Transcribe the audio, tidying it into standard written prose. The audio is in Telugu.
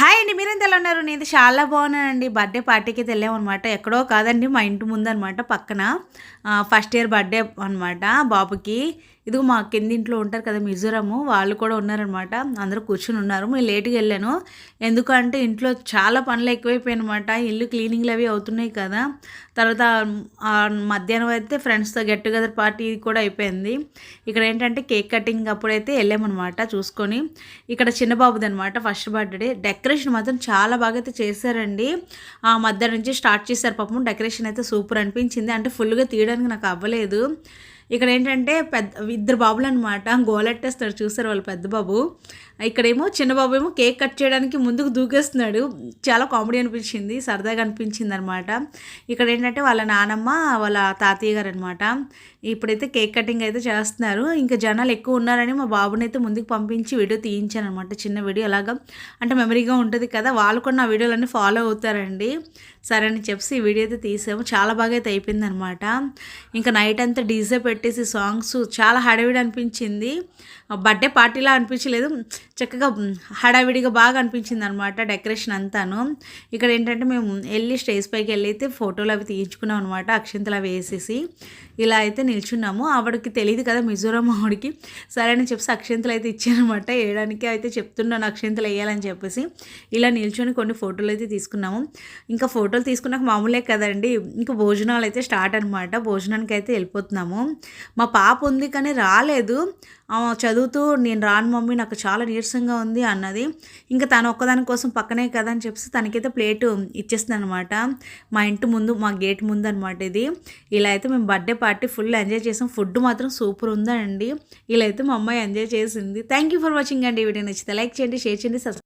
హాయ్ అండి. మీరెంత ఎలా ఉన్నారు? నేను చాలా బాగున్నానండి. బర్త్‌డే పార్టీకి అయితే వెళ్ళామనమాట. ఎక్కడో కాదండి, మా ఇంటి ముందనమాట పక్కన. ఫస్ట్ ఇయర్ బర్త్‌డే అనమాట బాబుకి. ఇదిగో మా కిందింట్లో ఉంటారు కదా మిజోరము, వాళ్ళు కూడా ఉన్నారనమాట. అందరూ కూర్చొని ఉన్నారు. మేము లేట్‌గా వెళ్ళాను. ఎందుకంటే ఇంట్లో చాలా పనులు ఎక్కువైపోయాయనమాట. ఇల్లు క్లీనింగ్‌లు అవి అవుతున్నాయి కదా. తర్వాత మధ్యాహ్నం అయితే ఫ్రెండ్స్‌తో గెట్ టుగెదర్ పార్టీ కూడా అయిపోయింది. ఇక్కడ ఏంటంటే కేక్ కటింగ్ అప్పుడైతే వెళ్ళామనమాట చూసుకొని. ఇక్కడ చిన్న బాబుదనమాట ఫస్ట్ బర్త్‌డే. డెకరేషన్ మాత్రం చాలా బాగా అయితే చేశారండి. మధ్యాహ్నం నుంచి స్టార్ట్ చేశారు పాపం. డెకరేషన్ అయితే సూపర్ అనిపించింది. అంటే ఫుల్‌గా తీయడానికి నాకు అవ్వలేదు. ఇక్కడ ఏంటంటే ఇద్దరు బాబులనమాట గోలెట్టేస్తాడు, చూసారు వాళ్ళ పెద్ద బాబు. ఇక్కడేమో చిన్న బాబు ఏమో కేక్ కట్ చేయడానికి ముందుకు దూకేస్తున్నాడు. చాలా కామెడీ అనిపించింది, సరదాగా అనిపించింది అనమాట. ఇక్కడ ఏంటంటే వాళ్ళ నానమ్మ, వాళ్ళ తాతయ్య గారు అనమాట. ఇప్పుడైతే కేక్ కటింగ్ అయితే చేస్తున్నారు. ఇంకా జనాలు ఎక్కువ ఉన్నారని మా బాబుని అయితే ముందుకు పంపించి వీడియో తీయించాను అనమాట. చిన్న వీడియో అలాగా, అంటే మెమరీగా ఉంటుంది కదా. వాళ్ళు కూడా నా వీడియోలన్నీ ఫాలో అవుతారండి. సరే అని చెప్పి ఈ వీడియో అయితే తీసాము. చాలా బాగా అయితే అయిపోయింది అనమాట. ఇంకా నైట్ అంతా డీజే పెట్టేసి సాంగ్స్ చాలా హడావిడి అనిపించింది. బర్త్డే పార్టీలా అనిపించలేదు, చక్కగా హడావిడిగా బాగా అనిపించింది అనమాట డెకరేషన్ అంతాను. ఇక్కడ ఏంటంటే మేము వెళ్ళి స్టేజ్ పైకి వెళ్ళి అయితే ఫోటోలు అవి తీయించుకున్నాం అనమాట. అక్షింతలు అవి వేసేసి ఇలా అయితే నిల్చున్నాము. ఆవిడకి తెలియదు కదా మిజోరాం ఆవిడకి. సరే అని చెప్పేసి అక్షింతలు అయితే ఇచ్చానమాట. వేయడానికి అయితే చెప్తున్నాను అక్షింతలు వేయాలని చెప్పేసి. ఇలా నిల్చొని కొన్ని ఫోటోలు అయితే తీసుకున్నాము. ఇంకా ఫోటోలు తీసుకున్నాక మామూలే కదండి, ఇంకా భోజనాలు అయితే స్టార్ట్ అనమాట. భోజనానికి అయితే వెళ్ళిపోతున్నాము. మా పాప ఉంది కానీ రాలేదు. చదువుతూ నేను రాను మమ్మీ, నాకు చాలా నీరసంగా ఉంది అన్నది. ఇంకా తను ఒక్కదాని కోసం పక్కనే కదా అని చెప్పేసి తనకైతే ప్లేటు ఇచ్చేస్తుంది అనమాట. మా ఇంటి ముందు, మా గేట్ ముందు అనమాట ఇది. ఇలా అయితే మేము బర్త్డే పార్టీ ఫుల్ ఎంజాయ్ చేసాం. ఫుడ్ మాత్రం సూపర్ ఉందండి. ఇలా అయితే మా అమ్మాయి ఎంజాయ్ చేసింది. థ్యాంక్ యూ ఫర్ వాచింగ్ అండి. వీడియో నచ్చితే లైక్ చేయండి, షేర్ చేయండి, సబ్స్క్రైబ్